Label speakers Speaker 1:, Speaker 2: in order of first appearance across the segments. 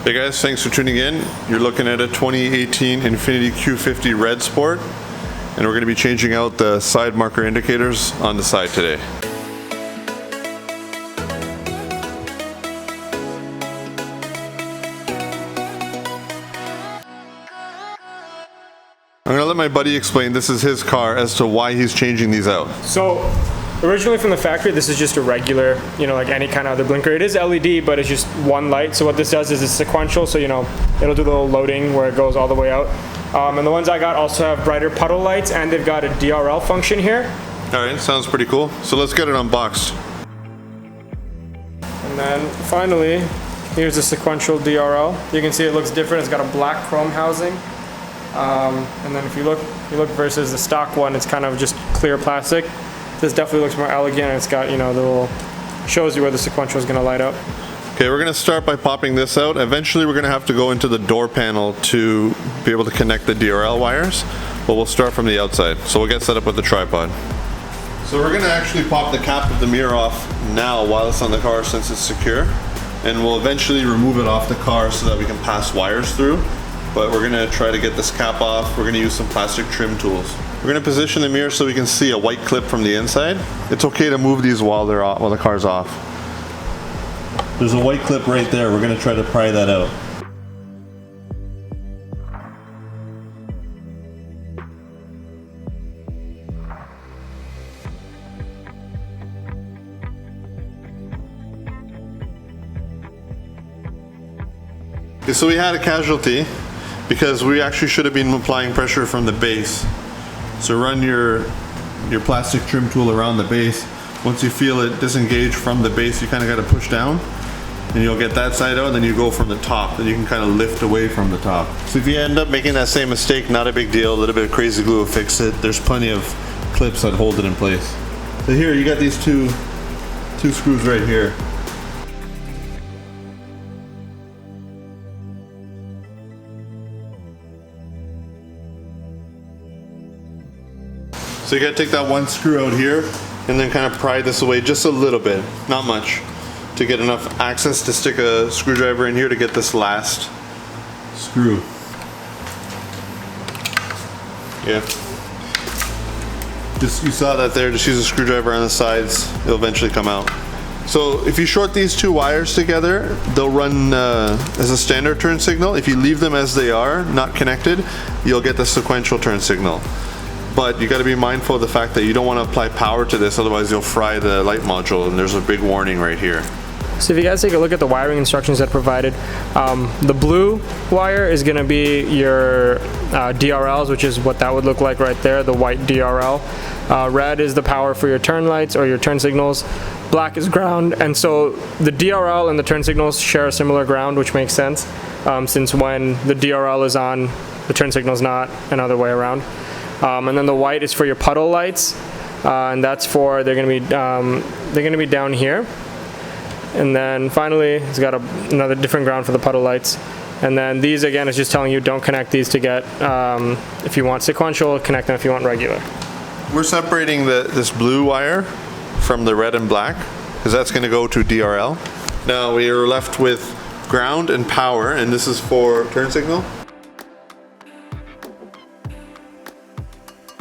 Speaker 1: Hey guys, thanks for tuning in. You're looking at a 2018 Infiniti Q50 Red Sport, and we're going to be changing out the side marker indicators on the side today. I'm going to let my buddy explain, this is his car, as to why he's changing these out.
Speaker 2: So originally from the factory, this is just a regular, like any kind of other blinker. It is LED, but it's just one light. So what this does is it's sequential, so it'll do the little loading where it goes all the way out. And the ones I got also have brighter puddle lights, and they've got a DRL function here.
Speaker 1: Alright, sounds pretty cool. So let's get it unboxed.
Speaker 2: And then finally, here's the sequential DRL. You can see it looks different. It's got a black chrome housing. And then if you look versus the stock one, it's kind of just clear plastic. This definitely looks more elegant, and it's got, the little, shows you where the sequential is going to light up.
Speaker 1: Okay, we're going to start by popping this out. Eventually we're going to have to go into the door panel to be able to connect the DRL wires, but we'll start from the outside. So we'll get set up with the tripod. So we're going to actually pop the cap of the mirror off now while it's on the car since it's secure, and we'll eventually remove it off the car so that we can pass wires through. But we're going to try to get this cap off. We're going to use some plastic trim tools. We're going to position the mirror so we can see a white clip from the inside. It's okay to move these while they're off, while the car's off. There's a white clip right there. We're going to try to pry that out. Okay, so we had a casualty because we actually should have been applying pressure from the base. So run your plastic trim tool around the base. Once you feel it disengage from the base, you kind of got to push down, and you'll get that side out, and then you go from the top, then you can kind of lift away from the top. So if you end up making that same mistake, not a big deal. A little bit of crazy glue will fix it. There's plenty of clips that hold it in place. So here you got these two screws right here. So you gotta take that one screw out here and then kind of pry this away just a little bit, not much, to get enough access to stick a screwdriver in here to get this last screw. Yeah. Just, you saw that there, just use a screwdriver on the sides, it'll eventually come out. So if you short these two wires together, they'll run as a standard turn signal. If you leave them as they are, not connected, you'll get the sequential turn signal. But you got to be mindful of the fact that you don't want to apply power to this, otherwise you'll fry the light module, and there's a big warning right here.
Speaker 2: So if you guys take a look at the wiring instructions that are provided, the blue wire is going to be your DRLs, which is what that would look like right there, the white DRL. Red is the power for your turn lights or your turn signals. Black is ground, and so the DRL and the turn signals share a similar ground, which makes sense, since when the DRL is on, the turn signal is not, and other way around. And then the white is for your puddle lights, and that's for, they're going to be down here. And then finally, it's got another different ground for the puddle lights. And then these again is just telling you don't connect these to get, if you want sequential, connect them if you want regular.
Speaker 1: We're separating this blue wire from the red and black, because that's going to go to DRL. Now we are left with ground and power, and this is for turn signal.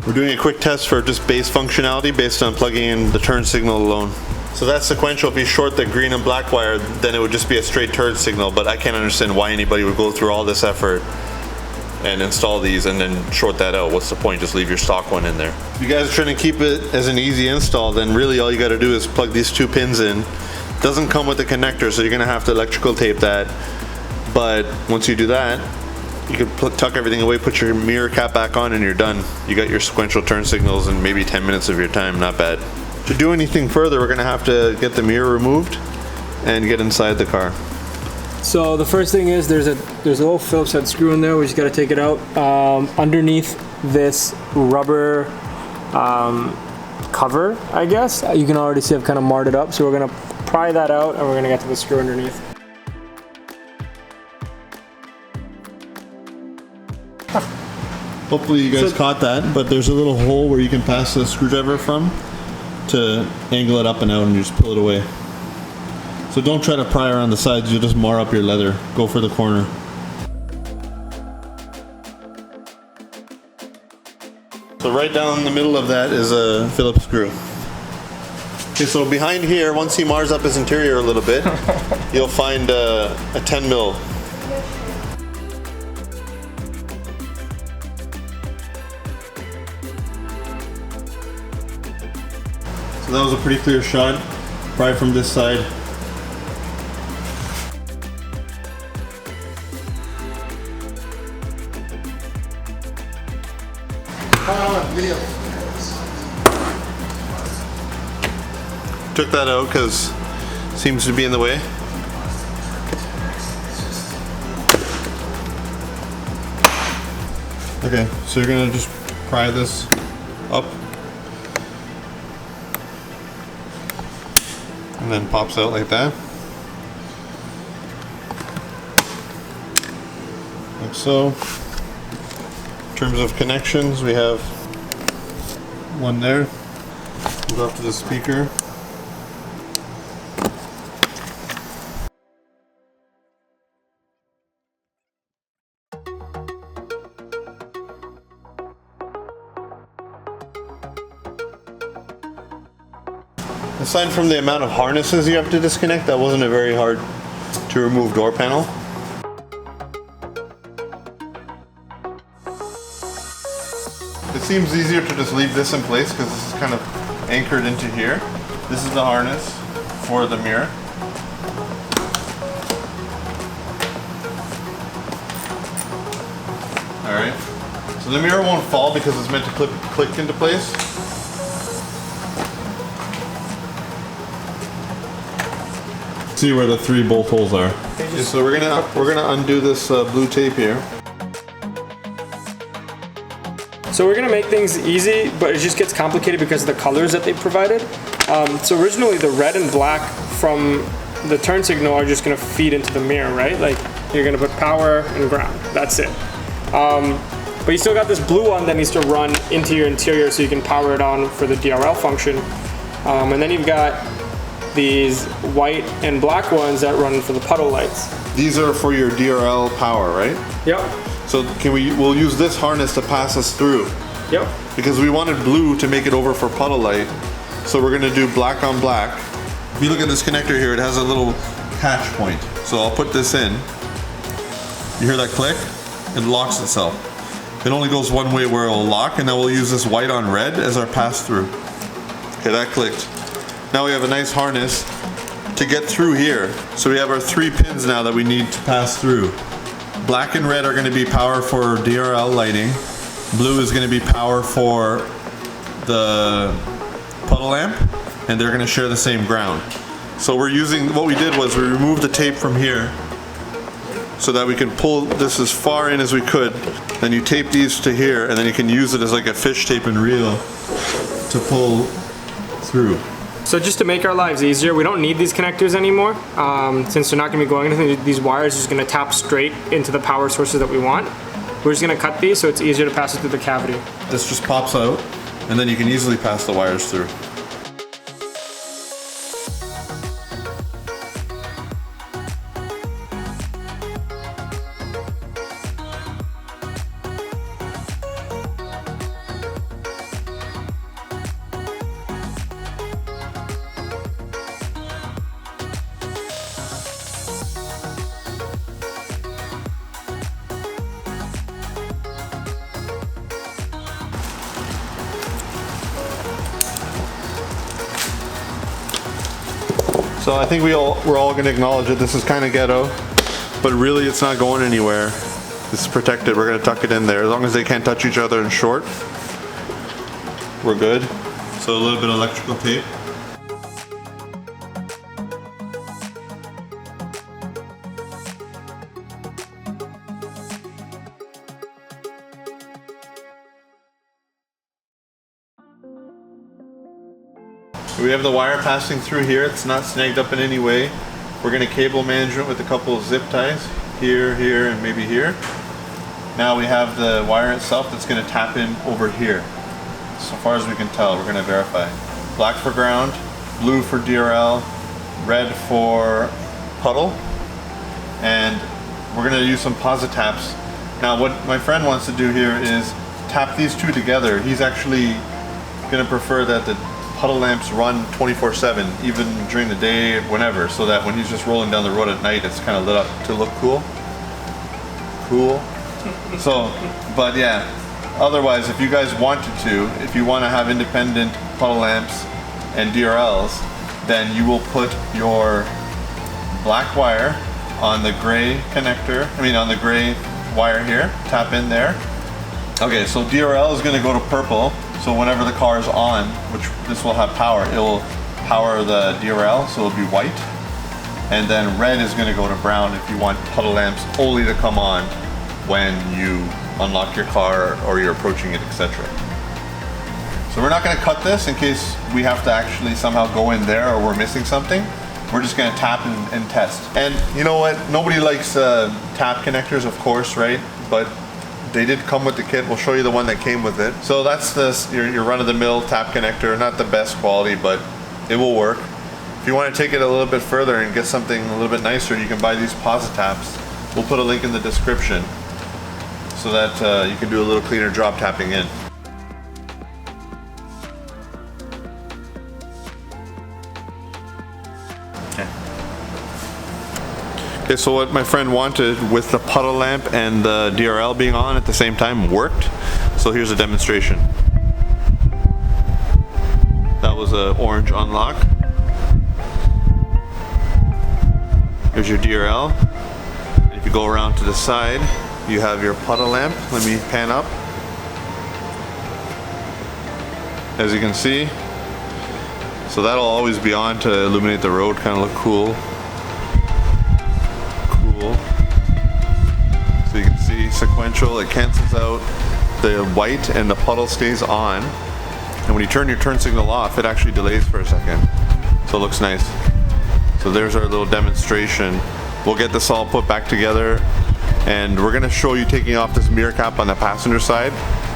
Speaker 1: We're doing a quick test for just base functionality based on plugging in the turn signal alone. So that's sequential. If you short the green and black wire, then it would just be a straight turn signal, but I can't understand why anybody would go through all this effort and install these and then short that out. What's the point? Just leave your stock one in there. If you guys are trying to keep it as an easy install, then really all you got to do is plug these two pins in. It doesn't come with the connector, so you're going to have to electrical tape that. But once you do that, you can tuck everything away, put your mirror cap back on, and you're done. You got your sequential turn signals in maybe 10 minutes of your time, not bad. To do anything further, we're gonna have to get the mirror removed and get inside the car.
Speaker 2: So the first thing is there's a little Phillips head screw in there. We just got to take it out. Underneath this rubber cover, I guess, you can already see I've kind of marred it up. So we're gonna pry that out, and we're gonna get to the screw underneath.
Speaker 1: Hopefully you guys caught that, but there's a little hole where you can pass the screwdriver from to angle it up and out, and you just pull it away. So don't try to pry around the sides, you'll just mar up your leather. Go for the corner. So right down the middle of that is a Phillips screw. Okay, so behind here, once he mars up his interior a little bit, you'll find a 10 mil. So that was a pretty clear shot, right from this side.
Speaker 3: Video.
Speaker 1: Took that out because it seems to be in the way. Okay, so you're gonna just pry this up and then pops out like that. Like so. In terms of connections, we have one there. We'll go up to the speaker. Aside from the amount of harnesses you have to disconnect, that wasn't a very hard to remove door panel. It seems easier to just leave this in place because this is kind of anchored into here. This is the harness for the mirror. Alright, so the mirror won't fall because it's meant to click into place. See where the 3 bolt holes are. Okay, so we're gonna undo this blue tape here.
Speaker 2: So we're gonna make things easy, but it just gets complicated because of the colors that they provided. So originally the red and black from the turn signal are just gonna feed into the mirror, right? Like you're gonna put power and ground, that's it. But you still got this blue one that needs to run into your interior so you can power it on for the DRL function. And then you've got these white and black ones that run for the puddle lights.
Speaker 1: These are for your DRL power, right?
Speaker 2: Yep.
Speaker 1: So we'll use this harness to pass us through.
Speaker 2: Yep.
Speaker 1: Because we wanted blue to make it over for puddle light. So we're gonna do black on black. If you look at this connector here, it has a little catch point. So I'll put this in. You hear that click? It locks itself. It only goes one way where it will lock, and then we'll use this white on red as our pass through. Okay, that clicked. Now we have a nice harness to get through here. So we have our 3 pins now that we need to pass through. Black and red are going to be power for DRL lighting. Blue is going to be power for the puddle lamp, and they're going to share the same ground. So what we did was we removed the tape from here so that we can pull this as far in as we could. Then you tape these to here, and then you can use it as like a fish tape and reel to pull through.
Speaker 2: So just to make our lives easier, we don't need these connectors anymore. Since they're not going to be going anything, these wires are just going to tap straight into the power sources that we want. We're just going to cut these so it's easier to pass it through the cavity.
Speaker 1: This just pops out, and then you can easily pass the wires through. So I think we're all going to acknowledge that this is kind of ghetto, but really it's not going anywhere. This is protected. We're going to tuck it in there. As long as they can't touch each other in short, we're good. So a little bit of electrical tape. We have the wire passing through here. It's not snagged up in any way. We're going to cable management with a couple of zip ties here, here, and maybe here. Now we have the wire itself that's going to tap in over here. So far as we can tell, we're going to verify. Black for ground, blue for DRL, red for Puddle, and we're gonna use some Posi Taps. Now what my friend wants to do here is tap these two together. He's actually gonna prefer that the Puddle lamps run 24/7, even during the day, whenever, so that when he's just rolling down the road at night, it's kind of lit up to look cool. Cool. So, but yeah, otherwise, if you guys wanted to, if you want to have independent Puddle lamps and DRLs, then you will put your black wire on the gray connector, on the gray wire here, tap in there. Okay, so DRL is going to go to purple, so whenever the car is on, which this will have power, it will power the DRL, so it'll be white. And then red is going to go to brown if you want Puddle lamps only to come on when you unlock your car or you're approaching it, etc. So we're not going to cut this in case we have to actually somehow go in there or we're missing something. We're just going to tap and test. And you know what? Nobody likes tap connectors, of course, right? But they did come with the kit. We'll show you the one that came with it. So that's your run-of-the-mill tap connector. Not the best quality, but it will work. If you want to take it a little bit further and get something a little bit nicer, you can buy these Posi Taps. We'll put a link in the description so that you can do a little cleaner job tapping in. Okay, so what my friend wanted with the Puddle lamp and the DRL being on at the same time worked. So here's a demonstration. That was an orange unlock. Here's your DRL. And if you go around to the side, you have your Puddle lamp. Let me pan up. As you can see, so that'll always be on to illuminate the road, kind of look cool. So you can see sequential, it cancels out the white and the puddle stays on. And when you turn your turn signal off, it actually delays for a second. So it looks nice. So there's our little demonstration. We'll get this all put back together and we're gonna show you taking off this mirror cap on the passenger side,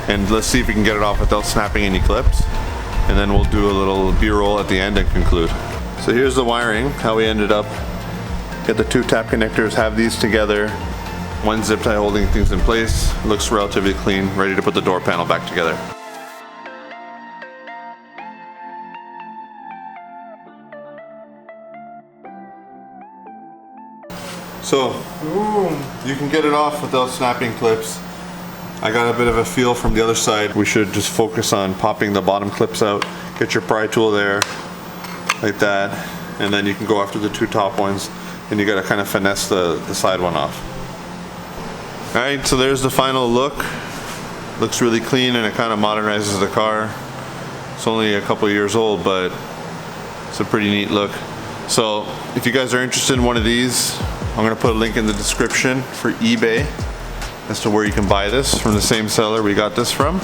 Speaker 1: and let's see if we can get it off without snapping any clips. And then we'll do a little B-roll at the end and conclude. So here's the wiring, how we ended up. Get the two tap connectors, have these together, one zip tie holding things in place. Looks relatively clean, ready to put the door panel back together. So, you can get it off without snapping clips. I got a bit of a feel from the other side. We should just focus on popping the bottom clips out. Get your pry tool there, like that, and then you can go after the two top ones. And you gotta kind of finesse the side one off. Alright, so there's the final look. Looks really clean and it kind of modernizes the car. It's only a couple years old, but it's a pretty neat look. So if you guys are interested in one of these, I'm gonna put a link in the description for eBay as to where you can buy this from the same seller we got this from.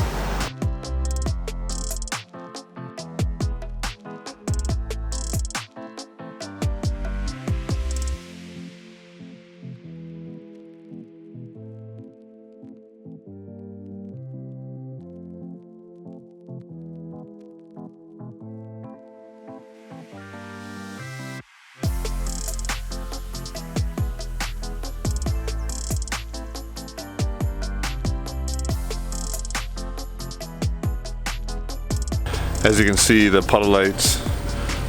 Speaker 1: As you can see, the puddle lights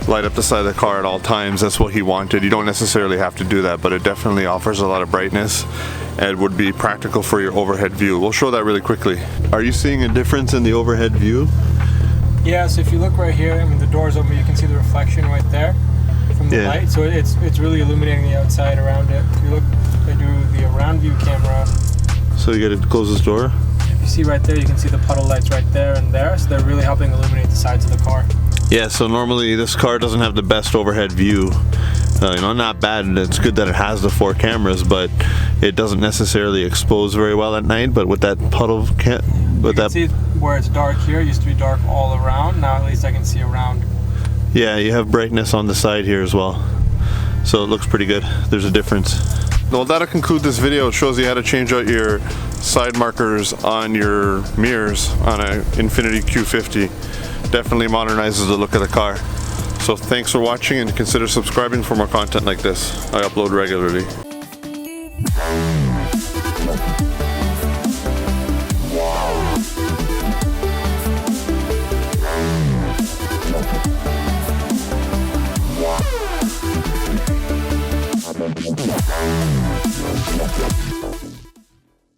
Speaker 1: light up the side of the car at all times. That's what he wanted. You don't necessarily have to do that, but it definitely offers a lot of brightness and would be practical for your overhead view. We'll show that really quickly. Are you seeing a difference in the overhead view?
Speaker 2: Yeah, so if you look right here, the door's open, you can see the reflection right there from the light. So it's really illuminating the outside around it. If you look, I do the around view camera.
Speaker 1: So you gotta close this door?
Speaker 2: You see right there, you can see the puddle lights right there and there, so they're really helping illuminate the sides of the car.
Speaker 1: Yeah, so normally this car doesn't have the best overhead view. Not bad, and it's good that it has the 4 cameras, but it doesn't necessarily expose very well at night. But with that puddle,
Speaker 2: You can see where it's dark here, it used to be dark all around, now at least I can see around.
Speaker 1: Yeah, you have brightness on the side here as well. So it looks pretty good. There's a difference. Well, that'll conclude this video. It shows you how to change out your side markers on your mirrors on an Infiniti Q50. Definitely modernizes the look of the car. So thanks for watching, and consider subscribing for more content like this. I upload regularly.